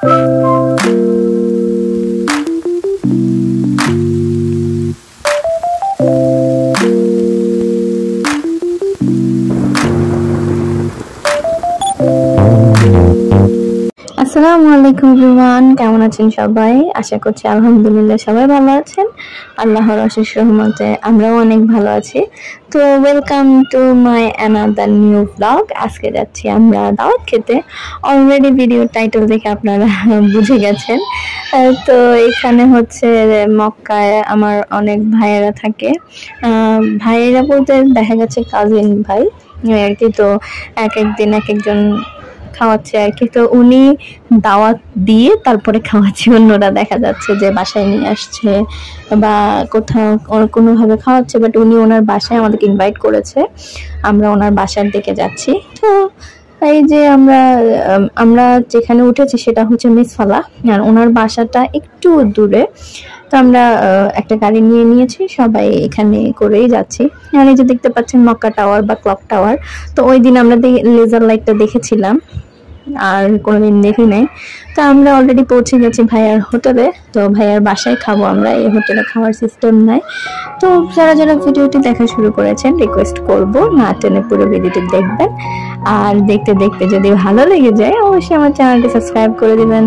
আসসালামু আলাইকুম এভরিওয়ান, কেমন আছেন সবাই? আশা করছি আলহামদুলিল্লাহ সবাই ভালো আছেন। আল্লাহর অশেষ রহমতে আমরাও অনেক ভালো আছি। তো welcome to my another new blog. আজকে যাচ্ছি আমরা দাওয়াত খেতে। অলরেডি ভিডিও টাইটেল দেখে আপনারা বুঝে গেছেন। তো এখানে হচ্ছে মক্কায় আমার অনেক ভাইয়েরা থাকে। ভাইয়েরা বলতে দেখা গেছে কাজিন ভাই আর কি। তো এক একদিন এক একজন খাওয়াচ্ছে আর কি। তো উনি দাওয়াত দিয়ে তারপরে খাওয়াচ্ছে, অন্যরা দেখা যাচ্ছে যে বাসায় নিয়ে আসছে বা কোথাও কোনোভাবে খাওয়াচ্ছে, বাট উনি ওনার বাসায় আমাদেরকে ইনভাইট করেছে। আমরা ওনার বাসার দিকে যাচ্ছি। তো এই যে আমরা যেখানে উঠেছি সেটা হচ্ছে মিসফালা, আর ওনার বাসাটা একটু দূরে। তো আমরা একটা গাড়ি নিয়েছি, সবাই এখানে করেই যাচ্ছি। আর এই যে দেখতে পাচ্ছেন মক্কা টাওয়ার বা ক্লক টাওয়ার। তো ওই দিন আমরা লেজার লাইটটা দেখেছিলাম, আর কোনোদিন দেখি নাই। তো আমরা অলরেডি পৌঁছে গেছি ভাইয়ার হোটেলে। তো ভাইয়ার বাসায় খাবো আমরা, এই হোটেলে খাওয়ার সিস্টেম নাই। তো যারা যারা ভিডিওটি দেখা শুরু করেছেন রিকোয়েস্ট করব না টেনে পুরো ভিডিওটি দেখবেন, আর দেখতে দেখতে যদি ভালো লেগে যায় অবশ্যই আমার চ্যানেলটি সাবস্ক্রাইব করে দিবেন।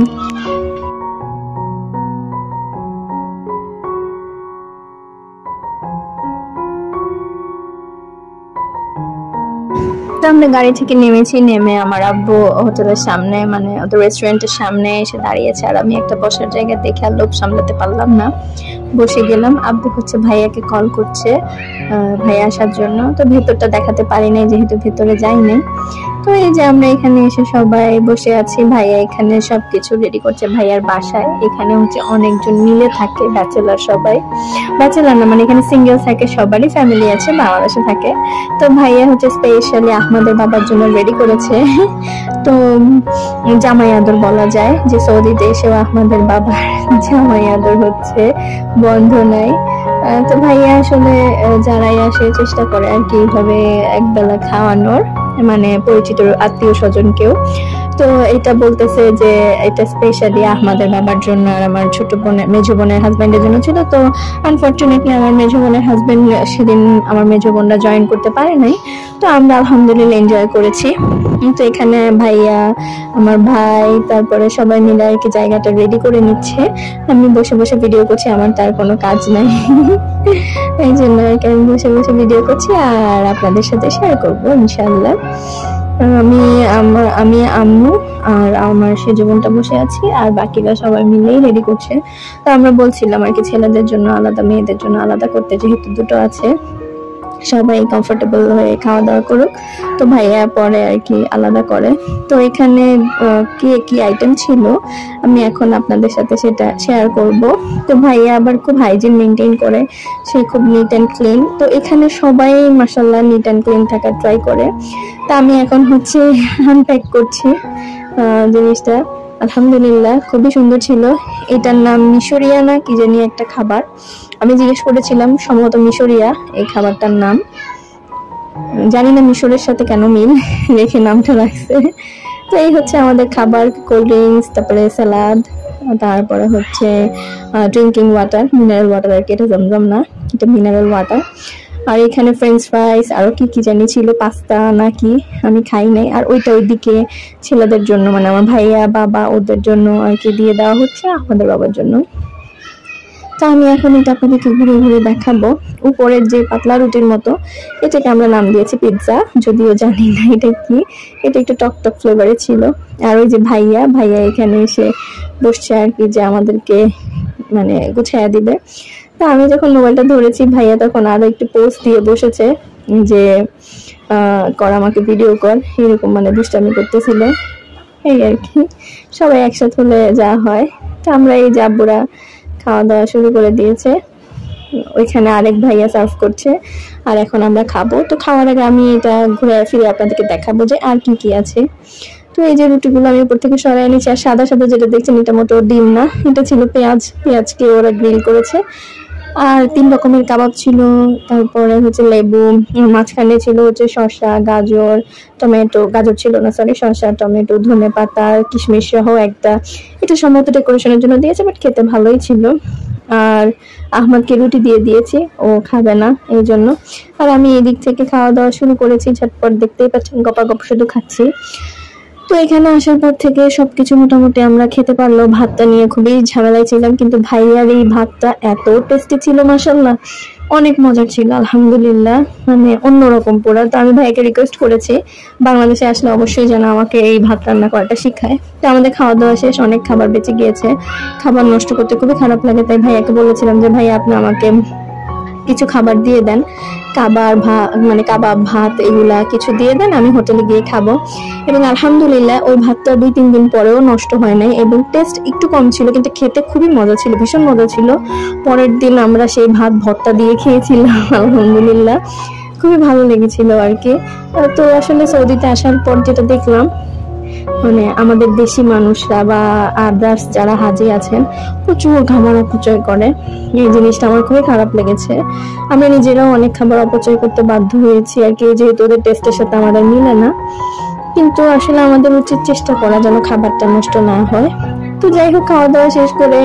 আমরা গাড়ি থেকে নেমেছি, নেমে আমার আব্বু হোটেলের সামনে মানে ওদের রেস্টুরেন্টের সামনে এসে দাঁড়িয়েছে। আর আমি একটা বসার জায়গা দেখে আর লোভ সামলাতে পারলাম না, বসে গেলাম। আব্বু হচ্ছে ভাইয়াকে কল করছে ভাইয়া আসার জন্য। তো ভেতরটা দেখাতে পারি নাই যেহেতু ভেতরে যাই নাই। তো এই যে আমরা এখানে এসে সবাই বসে আছি, ভাইয়া এখানে সবকিছু রেডি করছে ভাইয়ার বাসায়। এখানে হচ্ছে অনেকজন মিলে থাকে, ব্যাচেলার সবাই, ব্যাচেলার না মানে এখানে সিঙ্গেল থাকে, সবারই ফ্যামিলি আছে, বাংলাদেশে থাকে। তো ভাইয়া হচ্ছে স্পেশালি আহমদের বাবার জন্য রেডি করেছে। তো জামাই আদর বলা যায়, যে সৌদিতে এসেও আহমদের বাবার জামাই আদর হচ্ছে, বন্ধ নাই। তো ভাইয়া আসলে যারাই আসে চেষ্টা করে আর কি এইভাবে একবেলা খাওয়ানোর, মানে পরিচিত আত্মীয় স্বজনকেও। তো এটা বলতেছে যে এটা স্পেশালি আহমদের বাবার জন্য আর আমার ছোট বোনের মেজো বোনের হাজবেন্ডের জন্য ছিল। তো আনফরচুনেটলি আমার মেজো বোনের হাজবেন্ড সেদিন আমার মেজো বোনরা জয়েন করতে পারে নাই। তো আমরা আলহামদুলিল্লাহ এনজয় করেছি। তো এখানে ভাইয়া, আমার ভাই, তারপরে সবাই মিলে আর কি জায়গাটা রেডি করে নিচ্ছে। আমি বসে বসে ভিডিও করছি, আমার তার কোনো কাজ নাই, এই জন্য আর কি আমি বসে বসে ভিডিও করছি আর আপনাদের সাথে শেয়ার করবো ইনশাআল্লাহ। আমি আম্মু আর আমার সেজো বোনটা বসে আছি, আর বাকিরা সবাই মিলেই রেডি করছে। তো আমরা বলছিলাম আর কি ছেলেদের জন্য আলাদা, মেয়েদের জন্য আলাদা করতে, যেহেতু দুটো আছে, সবাই কমফোর্টেবল হয়ে খাওয়া দাওয়া করুক। তো ভাইয়া পরে আর কি আলাদা করে। তো এখানে কি কি আইটেম ছিল আমি এখন আপনাদের সাথে সেটা শেয়ার করব। তো ভাইয়া আবার খুব হাইজিন মেনটেন করে, সে খুব নিট অ্যান্ড ক্লিন। তো এখানে সবাই মাশাআল্লাহ নিট অ্যান্ড ক্লিন থাকার ট্রাই করে। তা আমি এখন হচ্ছে আনপ্যাক করছি জিনিসটা। আলহামদুলিল্লাহ খুবই সুন্দর ছিল। এটার নাম মিশরিয়া না কি জানি একটা খাবার, আমি জিজ্ঞেস করেছিলাম, সম্ভবত মিশরিয়া এই খাবারটার নাম। জানি না মিশরের সাথে কেন মিল রেখে নামটা রাখছে। তো এই হচ্ছে আমাদের খাবার, কোল্ড ড্রিঙ্কস, তারপরে স্যালাড, তারপরে হচ্ছে ড্রিঙ্কিং ওয়াটার, মিনারেল ওয়াটার আর কি, এটা জমজম না, এটা মিনারেল ওয়াটার। আর এখানে ফ্রেঞ্চ ফ্রাইস, আরো কি কি জানি ছিল, পাস্তা নাকি, আমি খাই নাই। আর ওইটা ওইদিকে ছেলেদের জন্য, মানে আমার ভাইয়া বাবা ওদের জন্য আর কি দিয়ে দেওয়া হচ্ছে, আমাদের বাবার জন্য। তো আমি এখন এটা আপনাদেরকে ঘুরে ঘুরে দেখাবো। উপরের যে পাতলা রুটির মতো, এটাকে আমরা নাম দিয়েছি পিৎজা, যদিও জানি না এটা কি। এটা একটু টক টক ফ্লেভারে ছিল। আর ওই যে ভাইয়া এখানে এসে বসছে আর কি, যে আমাদেরকে মানে গুছিয়ে দিবে। তা আমি যখন মোবাইলটা ধরেছি, ভাইয়া তখন আরো একটু পোস্ট দিয়ে বসেছে যে কর আমাকে ভিডিও কর, এরকম মানে দুষ্টামি করতেছিল। এই আর কি, সবাই একসাথে হলে যা হয়। তো আমরা এই জাব্বুরা খাওয়া দাওয়া শুরু করে দিয়েছে, ওইখানে আরেক ভাইয়া সার্ভ করছে, আর এখন আমরা খাবো। তো খাওয়ার আগে আমি এটা ঘুরে ফিরে আপনাদেরকে দেখাবো যে আর কি কি আছে। তো এই যে রুটিগুলো আমি উপর থেকে সরাই নিচ্ছি। আর সাদা সাদা যেটা দেখছেন এটা মোটেও ডিম না, এটা ছিল পেঁয়াজকে ওরা গ্রিল করেছে। আর 3 রকমের কাবাব ছিল, তারপরে হচ্ছে লেবু, মাঝখানে ছিল হচ্ছে শসা, গাজর, টমেটো, গাজর ছিল না সরি, শসা, টমেটো, ধনেপাতা, কিশমিশ সহ একটা এটা সম্ভবত ডেকোরেশনের জন্য দিয়েছে, বাট খেতে ভালোই ছিল। আর আহমদকে রুটি দিয়ে দিয়েছি, ও খাবে না এই জন্য। আর আমি এদিক থেকে খাওয়া দাওয়া শুরু করেছি, ঝটপট দেখতেই পাচ্ছেন গপাগপ শুধু খাচ্ছি। তো এখানে আসার পর থেকে সবকিছু মোটামুটি আমরা খেতে পারলো। ভাতটা নিয়ে খুবই ঝামেলায় ছিলাম, কিন্তু ভাইয়ার এই ভাতটা এত টেস্টি ছিল, মাশাআল্লাহ অনেক মজার ছিল আলহামদুলিল্লাহ, মানে অন্যরকম পুরো। তো আমি ভাইকে রিকোয়েস্ট করেছি বাংলাদেশে আসলে অবশ্যই যেন আমাকে এই ভাত রান্না করাটা শিখায়। তো আমাদের খাওয়া দাওয়া শেষ, অনেক খাবার বেঁচে গিয়েছে, খাবার নষ্ট করতে খুবই খারাপ লাগে। তাই ভাইয়াকে বলেছিলাম যে ভাইয়া আপনি আমাকে কিছু খাবার দিয়ে দেন, কাবাব ভাত, মানে কাবাব ভাত এগুলা কিছু দিয়ে দেন, আমি হোটেলে গিয়ে খাবো। এবং আলহামদুলিল্লাহ ওই ভাতটা 2-3 দিন পরেও নষ্ট হয় নাই, এবং টেস্ট একটু কম ছিল কিন্তু খেতে খুবই মজা ছিল, ভীষণ মজা ছিল। পরের দিন আমরা সেই ভাত ভর্তা দিয়ে খেয়েছিলাম, আলহামদুলিল্লাহ খুবই ভালো লেগেছিল আর কি। তো আসলে সৌদিতে আসার পর যেটা দেখলাম, মানে আমাদের দেশি মানুষরা বা আদার্স যারা হাজি আছেন প্রচুর খাবার অপচয় করে। এই জিনিসটা আমার খুবই খারাপ লেগেছে। আমরা নিজেরাও অনেক খাবার অপচয় করতে বাধ্য হয়েছি আর কি, যেহেতু ওদের টেস্টের সাথে আমাদের মিলে না। কিন্তু আসলে আমাদের উচিত চেষ্টা করা যেন খাবারটা নষ্ট না হয়। তো যাই হোক, খাওয়া দাওয়া শেষ করে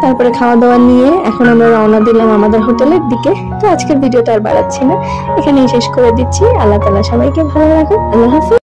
তারপরে খাওয়া দাওয়া নিয়ে এখন আমরা রওনা দিলাম আমাদের হোটেলের দিকে। তো আজকের ভিডিওটা আর বাড়াচ্ছি না, এখানেই শেষ করে দিচ্ছি। আল্লাহ তাআলা সবাইকে ভালো রাখুন। আল্লাহ হাফেজ।